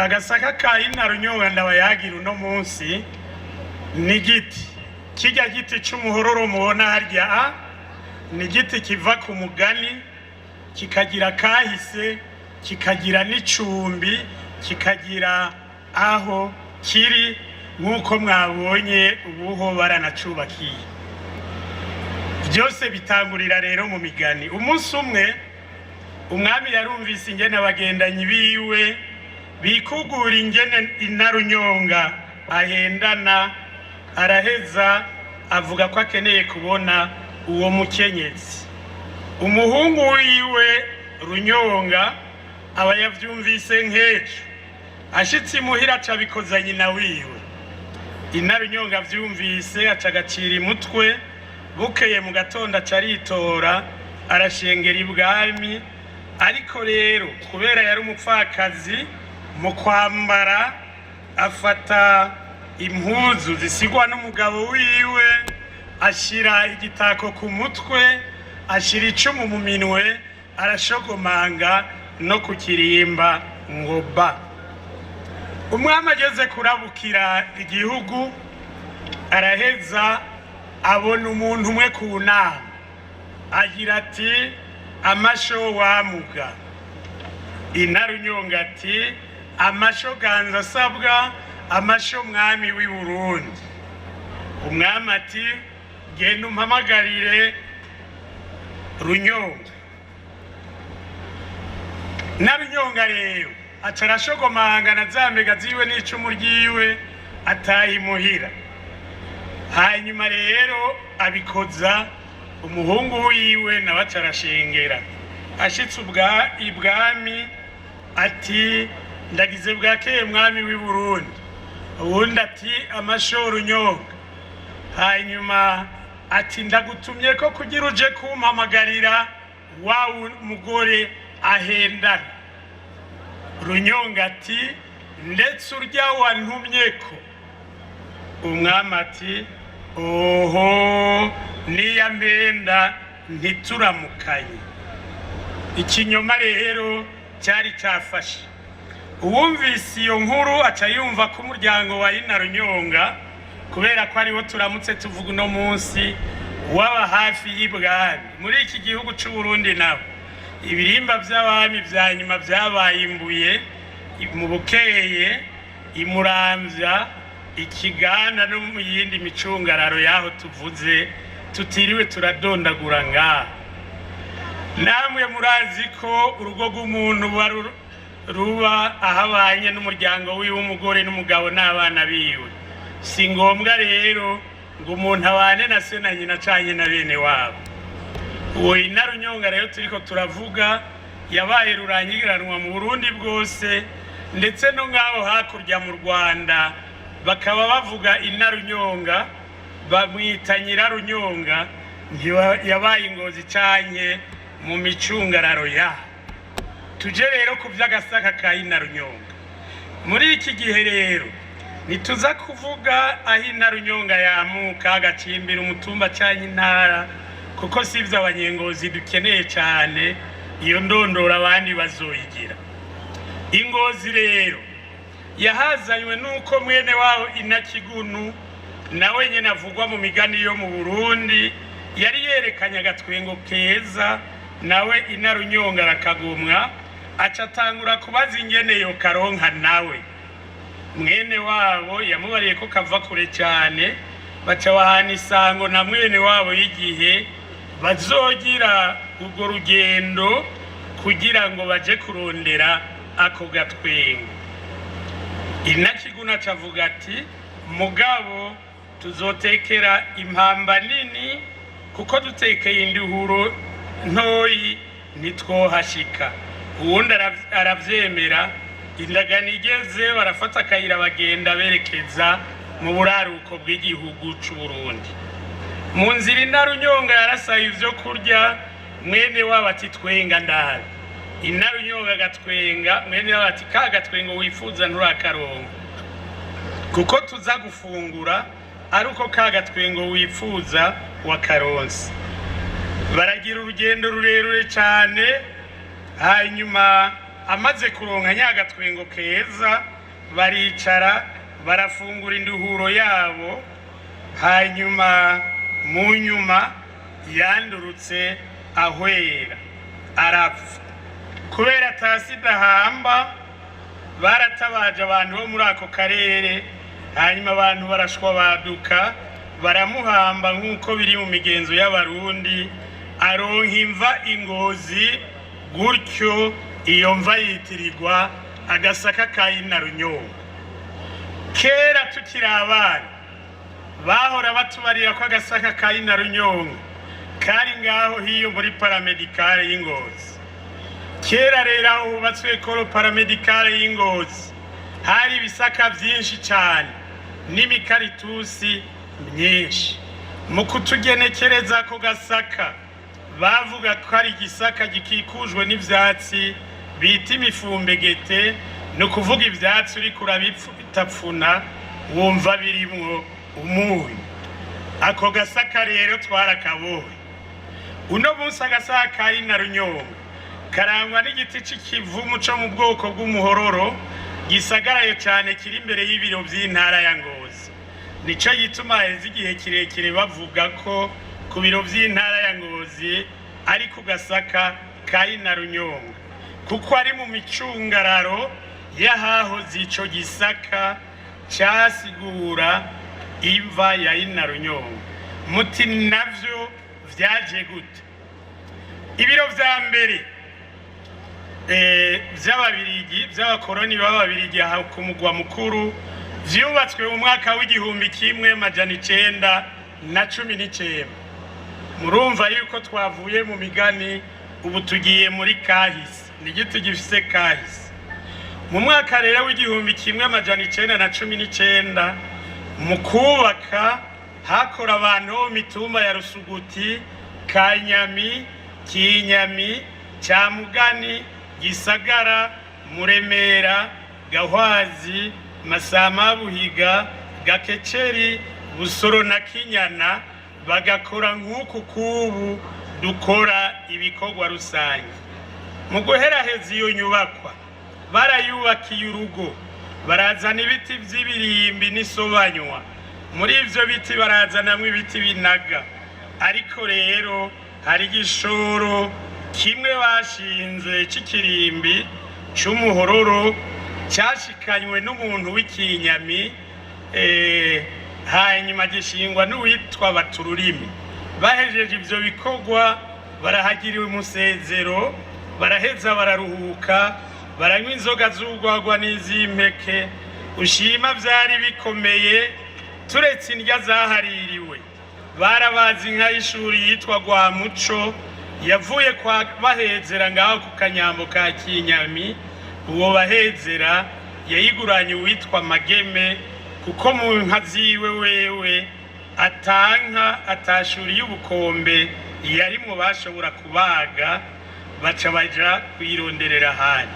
agasaka ka Inarunyonga ndabayagira uno munsi ni giti kijya giti cy'umuhororo mubona harya ni giti kiva ku mugani kikagira kahise kikagira n'icumbi kikagira aho kiri nkuko mwabonye ubuho baranacubakiye byose bitangurira rero mu migani. Umunsi umwe umwami yarumvise ingene abagendanyi biwe bikugura ingene Inarunyonga ahendana, araheza avuga ko akeneye kubona uwo mukenyezi. Umuhungu wiwe Runyonga aba yavyumvise nk'ejo, ashitse imuhira acabikoza nyina wiwe. Inarunyonga avyumvise acagacira imutwe, bukeye mu gatondo acaritora arashengera ibwami. Ariko rero kubera yari umupfakazi, mu kwambara afata impuzu zisigwa n'umugabo wiwe, ashira igitako ku mutwe, ashira icumu mu minwe, arashogomanga no ku kirimba ngo ba. Umwami ageze kurabukira igihugu, araheza abona umuntu umwe ku nama, agira ati amasho wamuga. Inarunyonga ati amasho ganza asabwa, amasho mwami w'i Burundi. Umwami ati genda umpamagarire Runyonga. Inarunyonga rero aca arashogomanga na za mbega ziwe n'icumu ryiwe ataha imuhira. Hanyuma rero abikoza umuhungu wiwe nawe aca arashengera. Ashitse ibwami ati ndagize bwakeye mwami w'i Burundi. Uwundi ati amasho Runyonga. Hanyuma ati ndagutumye ko kugira uje kumpamagarira wa mugore ahendana. Runyonga ati ndetse urya wantumyeko. Umwami ati oho niyamenda ntituramukanye. Ikinyoma rero cyari cyafashe. Uwumvise iyo nkuru aca yumva ko umuryango wa Inarunyonga, kubera ko ariho turamutse tuvuga uno munsi, waba hafi y'ibwami. Muri iki gihugu cy'u Burundi nabo ibirimba by'abami bya nyuma byabaye imbuye, mu Bukeye, imuramvya, ikiganda no mu yindi micungararo yaho tuvuze tutiriwe turadondagura ngaha. Namwe murazi ko urugo rw'umuntu ruba ahabanye n'umuryango wiwe, umugore n'umugabo n'abana biwe. Si ngombwa rero ngo umuntu abane na se na nyina canke na bene wabo. Uwo Inarunyonga rero turiko turavuga yabaye rurangiranwa mu Burundi bwose, ndetse no ngaho hakurya mu Rwanda bakaba bavuga Inarunyonga, bamwita Nyirarunyonga. Yabaye ingozi canke mu micungararo ya. Tuje rero ku vy'agasaka ka Inarunyonga. Muri iki gihe rero nituza kuvuga aho Inarunyonga yamuka agacimbira umutumba canke intara, kuko sivyo abanyengozi dukeneye cyane, iyo ndondora abandi bazoyigira. Ingozi rero yahazanywe nuko mwene wabo Inakigunu nawe nyene avugwa mu migani yo mu Burundi yari yerekanye agatwengo keza, nawe Inarunyonga arakagumwa, aca atangura kubaza ingene yo karonka. Nawe mwene wabo yamubariye ko kava kure cyane, baca bahana isango na mwene wabo y'igihe bazogira urwo rugendo kugira ngo baje kurondera ako gatwengo. Inakigunu acavuga ati mugabo tuzotekera impamba nini, kuko dutekeye induhuro ntoyi nitwohashika. Uwundi aravyemera. Indagano igeze barafata akayira bagenda berekeza mu buraruko bw'igihugu cy'u Burundi. Mu nzira Inarunyonga yarasaye ivyo kurya, mwene wabo ati twenga ndahabi. Inarunyonga agatwenga, mwene wabo ati ka gatwengo wifuza nturakarongo, kuko tuza gufungura aruko ka gatwengo wifuza wakaronse. Baragira urugendo rurerure cyane, hanyuma amaze kuronka nyagatwengo keza baricara barafungura induhuro yabo, hanyuma mu nyuma yandurutse ahwera arapfa. Kubera atasida hamba baratabaje abantu bo muri ako karere, hanyuma abantu barashwa baduka baramuhamba nk'uko biri mu migenzo y'abarundi, aronka imva Ingozi, gutyo iyo mva yitirirwa agasaka ka Inarunyonga. Kera tukiri abana bahora batubarira ko agasaka ka Inarunyonga kari ngaho hiyo muri paramedicale y'Ingozi. Kera rero aho hubatswe ekolo paramedicale y'Ingozi hari ibisaka byinshi cyane n'imikaritusi myinshi. Mu kutugenekereza ko gasaka bavuga ko ari igisaka gikikujwe n'ivyatsi bita imifumbegete, no kuvuga ivyatsi uri kurabitapfuna wumva birimwo umunyu. Ako gasaka rero twarakaboye. Uno munsi agasaka ka Inarunyonga karangwa n'igiti c'ikivumu cyo mu bwoko bw'umuhororo gisagaraye cyane kiri imbere y'ibiro by'intara ya Ngozi. Nico gituma heze igihe kirekire bavuga ko ku biro by'intara ya Ngozi ari ku gasaka ka Inarunyonga, kuko ari mu micungararo y'ahahoze ico gisaka cyasigura imva ya Inarunyonga. Muti navyo vyaje gute? Ibiro vya mbere vy'ababirigi vy'abakoroni b'ababirigi ku mugwa mukuru vyubatswe mu mwaka w'igihumbi kimwe majana 919. Murumva yuko twavuye mu migani ubu tugiye muri kahise, ni giti gifise kahise. Mu mwaka rero w'igihumbi kimwe majana 919 mu kubaka hakora abantu bo mitumba ya Rusuguti, Kanyami, Kinyami, Cyamugani, Gisagara, Muremera, Gahwazi, Masama, Buhiga, Gakeceri, Busoro na Kinyana bagakora nk'uku kubu dukora ibikorwa rusange. Mu guheraheza iyo nyubakwa barayubakiye urugo, barazana ibiti by'ibirimbi n'isobanywa. Muri ivyo biti barazanamwe ibiti binaga, ariko rero hari igishoro kimwe bashinze c'ikirimbi c'umuhororo cyashikanywe n'umuntu w'ikinyami, hanyuma gishingwa n'uwitwa Batururimi. Bahejeje ivyo bikorwa barahagiriwe umusezero, baraheza bararuhuka, baranywa inzoga z'urwagwa n'iz'impeke. Ushima vyari bikomeye, turetse indya zahaririwe barabazi inka y'ishuri yitwa Rwamuco yavuye kwa bahezera ngaho ku Kanyambo ka Kinyami. Uwo bahezera yayiguranye uwitwa Mageme, kuko mu nka ziwe wewe atanka atashuri y'ubukombe yarimwo bashobora kubaga, baca baja kuyironderera ahandi.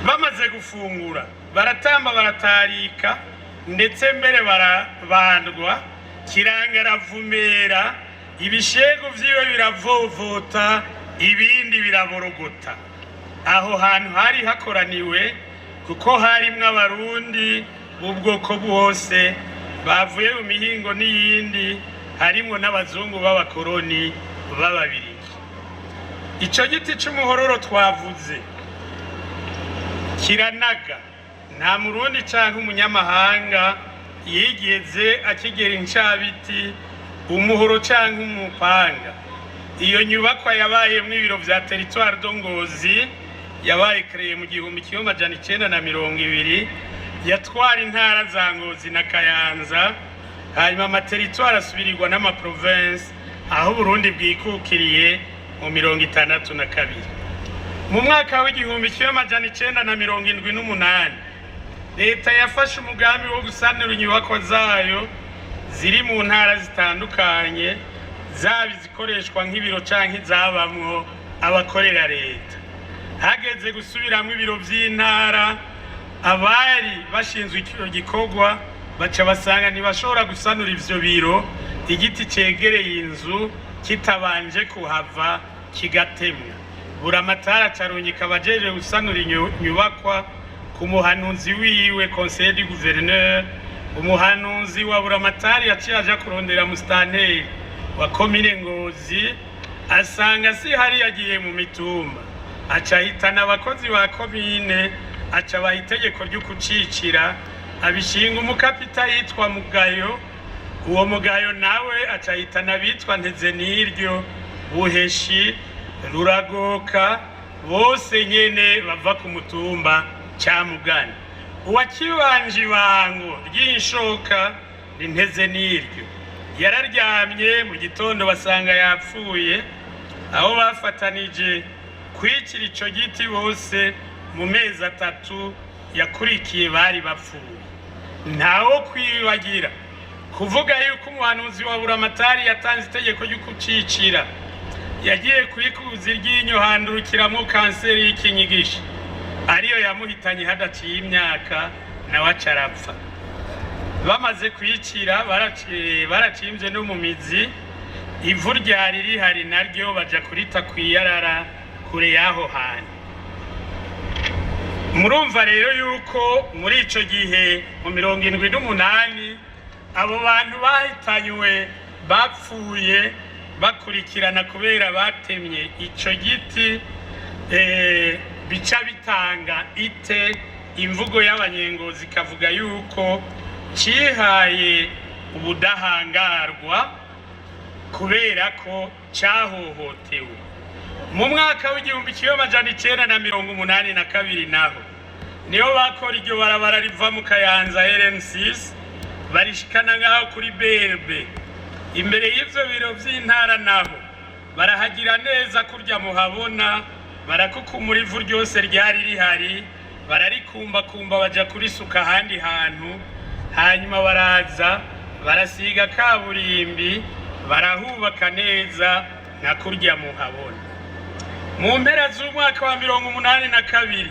Bamaze gufungura baratamba baratarika, ndetse mbere barabandwa. Kiranga aravumera, ibishego vyiwe biravovota, ibindi biraborogota. Aho hantu hari hakoraniwe kuko harimwo abarundi b'ubwoko bwose bavuye mu mihingo n'iyindi, harimwo n'abazungu b'abakoroni b'ababirigi. Ico giti c'umuhororo twavuze kiranaga, nta murundi canke umunyamahanga yigeze akigera incabiti, umuhoro canke umupanga. Iyo nyubakwa yabayemwo ibiro vya territoire de Ngozi, yabaye créé mu gihumbi kimwe majana 920, yatwara intara za Ngozi na Kayanza, hanyuma amateritoire asubirirwa n'amaprovince aho Burundi bwikukiriye mu 1962. Mu mwaka w'igihumbi kimwe majana 978 leta yafashe umugambi wo gusanura inyubakwa zayo ziri mu ntara zitandukanye, zaba zikoreshwa nk'ibiro canke zabamwo abakorera leta. Hageze gusubiramwo ibiro vy'intara, abari bashinzwe icyo gikorwa baca basanga ntibashobora gusanura ivyo biro, igiti cegereye inzu kitabanje kuhava kigatemwa. buramatari acarungika abajeje gusanura inyubakwa ku muhanuzi wiwe conseil du gouverneur. Umuhanuzi wa buramatari yaciye aja kurondera musitanteri wa komine Ngozi, asanga si hari yagiye mu mitumba, aca ahitana abakozi ba komine, aca baha itegeko ryo kucicira, abishinga umukapita yitwa Mugayo. Uwo Mugayo nawe aca ahitana bitwa Ntezeniryo, Buheshi, Ruragoka, bose nyene bava ku mutumba Camugani. Uwakibanje ibango ry'inshoka ni Ntezeniryo, yararyamye mu gitondo basanga yapfuye, aho bafatanije kwicira ico giti bose mu mezi 3 yakurikiye bari bapfuye. Ntawo kwibagira kuvuga yuko umuhanuzi wa buramatari yatanze itegeko ryo kucicira, yagiye kwikuza iryinyo handurukiramo kanseri y'ikinyigisho, ariyo yamuhitanye hadaciye imyaka nawe acarapfa. Bamaze kwicira baracimvye no mu mizi, ivu ryari rihari naryo baja kurita kwiyarara kure yaho hantu. Murumva rero yuko muri ico gihe mu 78 abo bantu bahitanywe bapfuye bakurikirana kubera batemye ico giti, bica bitanga ite imvugo y'abanyengozi kavuga yuko cihaye ubudahangarwa kubera ko cyahohotewe. Mu mwaka w'1982 naho niyo bakora iryo barabara riva mu Kayanza RN6 barishikana ngaho kuri BRB. Imbere y'ivyo biro vy'intara naho barahagira neza kurya muhabona, barakukumura ivu ryose ryari rihari, bararikumbakumba baja kurisuka ahandi hantu, hanyuma baraza barasiga kaburimbi, barahubaka neza na kurya muhabona. Mu mpera z'umwaka wa 82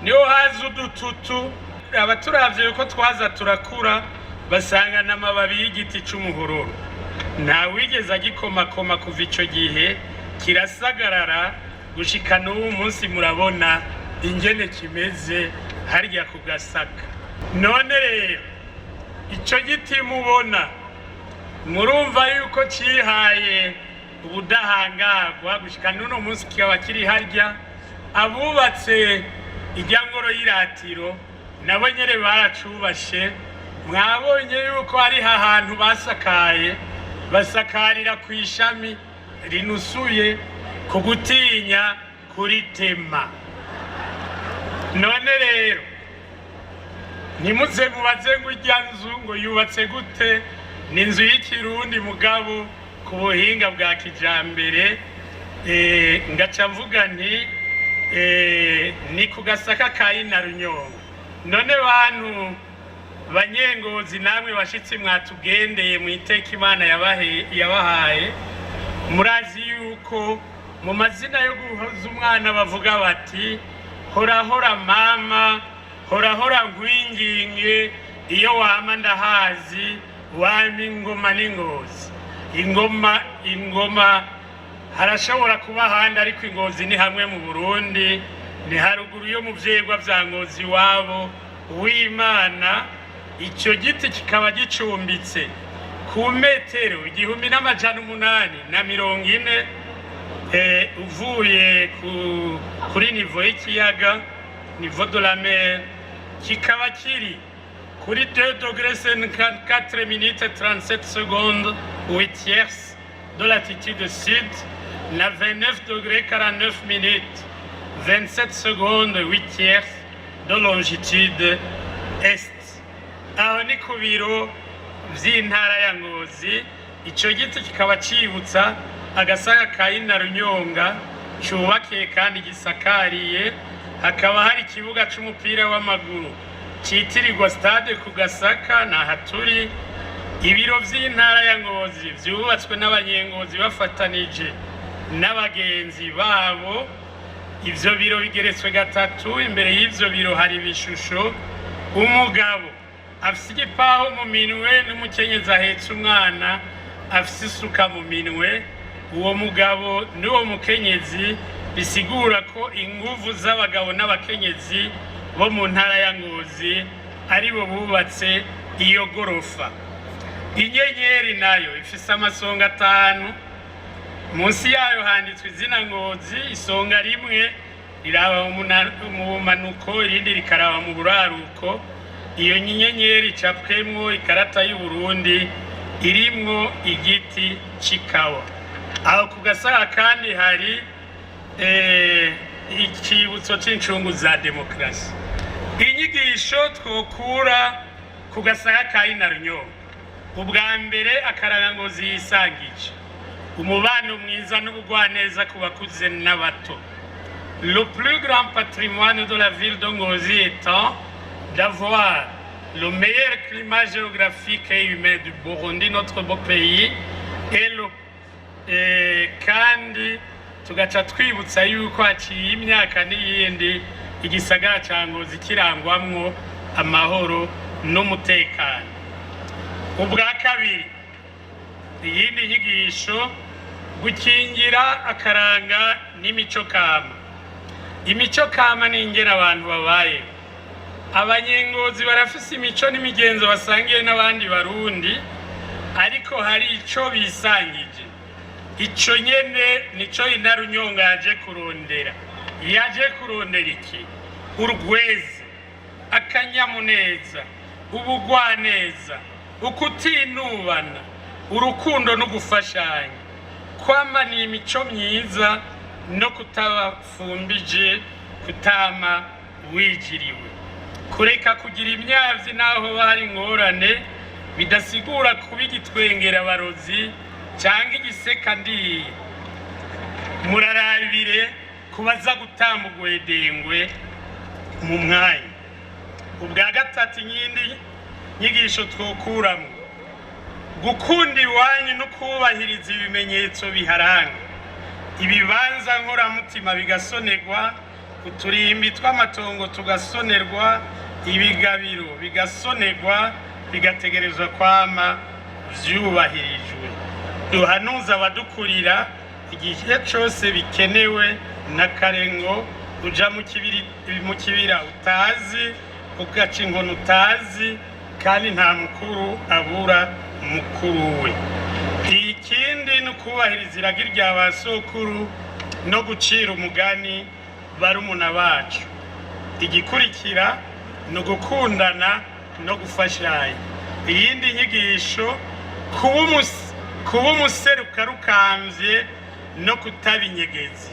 niho haza udututu, abaturavye yuko twaza turakura basanga n'amababi y'igiti c'umuhororo. Nta wigeze agikomakoma kuva ico gihe, kirasagarara gushika n'ubu munsi murabona ingene kimeze harya ku Gasaka. None rero ico giti mubona murumva yuko cihaye ubudahangarwa gushika n'uno munsi kikaba kiri harya. Abubatse irya ngoro y'iratiro nabo nyene baracubashe, mwabonye yuko ari hahantu basakaye, basakarira ku ishami rinusuye ku gutinya kuritema. None rero nimuze mubaze ngo irya nzu ngo yubatse gute, ni inzu y'ikirundi mugabo ku buhinga bwa kijambere. Ngaca mvuga nti ni ku Gasaka ka Inarunyonga. None bantu banyengozi namwe bashitsi mwatugendeye mu iteka Imana yabahaye, murazi yuko mu mazina yo guhoza umwana bavuga bati hora hora mama, hora hora ngwinginge, iyo wama ndahazi wama ingoma n'ingozi. Ingoma harashobora kuba handi, ariko ingozi ni hamwe mu Burundi, ni haruguru yo mu vyegwa vya Ngozi wabo w'Imana. Ico giti kikaba gicumbitse ku metero 1840 uvuye kuri niveau y'ikiyaga, niveau de la mer, kikaba kiri kuri 2°54 minutes 37 secondes 8 tiers de latitude sud, na 29°49 minutes 27 secondes 8 tiers de longitude est. Aho ni ku biro vy'intara ya Ngozi. Ico giti kikaba cibutsa Agasaka ka Inarunyonga, cubakiye kandi gisakariye. Hakaba hari ikibuga c'umupira w'amaguru citirirwa stade ku Gasaka, na haturi ibiro vy'intara ya Ngozi vyubatswe n'abanyengozi bafatanije n'abagenzi babo. Ivyo biro bigeretswe gatatu. Imbere y'ivyo biro hari ibishusho, umugabo afise igipaho mu minwe n'umukenyezi ahetse umwana afise isuka mu minwe. Uwo mugabo n'uwo mukenyezi bisigura ko inguvu z'abagabo n'abakenyezi bo mu ntara ya Ngozi ari bo bubatse iyo gorofa. Inyenyeri nayo ifise amasonga 5, munsi yayo handitswe izina Ngozi, isonga rimwe riraba mu bumanuko irindi rikaraba mu buraruko. Iyo nyenyeri icapwemwo ikarata y'u Burundi irimwo igiti c'ikawa. Aho ku Gasaga kandi hari ikibutso c'incungu za demokarasi. Inyigisho twokura ku Gasaga ka Inarunyonga: ubwa mbere akaranga Ngozi yisangije, umubano mwiza n'ubugwaneza ku bakuze n'abato. Le plus grand patrimoine de la ville de Ngozi étant d'avoir le meilleur climat géographique et humain du Burundi, notre beau pays, kandi tugaca twibutsa yuko haciye imyaka n'iyindi igisagara ca Ngozi kirangwamwo amahoro n'umutekano. Ubwa kabiri, iyindi nyigisho: gukingira akaranga n'imico kama. Imico kama ni ingene abantu babaye. Abanyengozi barafise imico n'imigenzo basangiye n'abandi Barundi, ariko hari ico bisangije. Ico nyene nico Inarunyonga yaje kurondera. Yaje kurondera iki? Urugweze, akanyamuneza, ubugwaneza, ukutinubana, urukundo no gufashanya, kwama ni imico myiza no kutabafumbije, kutama wijiriwe, kureka kugira imyavyi naho hari ingorane, bidasigura kuba igitwengera abarozi cyangwa igiseka ndiye. Murarabire kubaza gutamba ugwedengwe mu mwanya. Ubwa gatatu, inyindi nyigisho twokuramo: gukunda iwanyu no kubahiriza ibimenyetso biharanga. Ibibanza nkoramutima bigasonerwa, uturimbi tw'amatongo tugasonerwa, ibigabiro bigasonerwa, bigategerezwa kwama vyubahirijwe. Duhanuza abadukurira igihe cyose bikenewe n'akarengo, uja mu kibira utazi, ugaca inkono utazi, kandi nta mukuru abura mukuru we. Ikindi ni ukubahiriza iragi rya ba sokuru no gucira umugani barumuna bacu. Igikurikira ni ugukundana no gufashanya. Iyindi nyigisho: kuba umuseruka rukamvye no kutabinyegezi.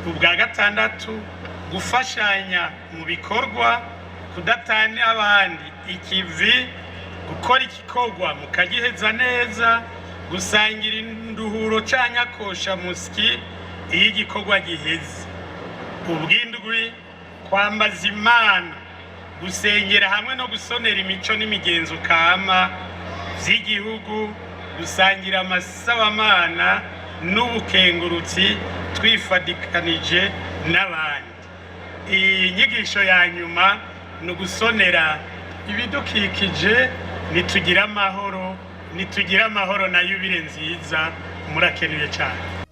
Ubwa gatandatu, gufashanya mu bikorwa, kudatana abandi ikivi, gukora igikorwa mukagiheza neza, gusangira induhuro canke kosha musiki iyo igikorwa giheze. Ubwindwi, kwambaza Imana, gusengera hamwe no gusonera imico n'imigenzo kama vy'igihugu, gusangira amasabamana n'ubukengurutsi twifadikanije n'abandi. Iyi nyigisho ya nyuma ni ugusonera ibidukikije. Nitugira amahoro na yubile nziza. Murakenuye cyane.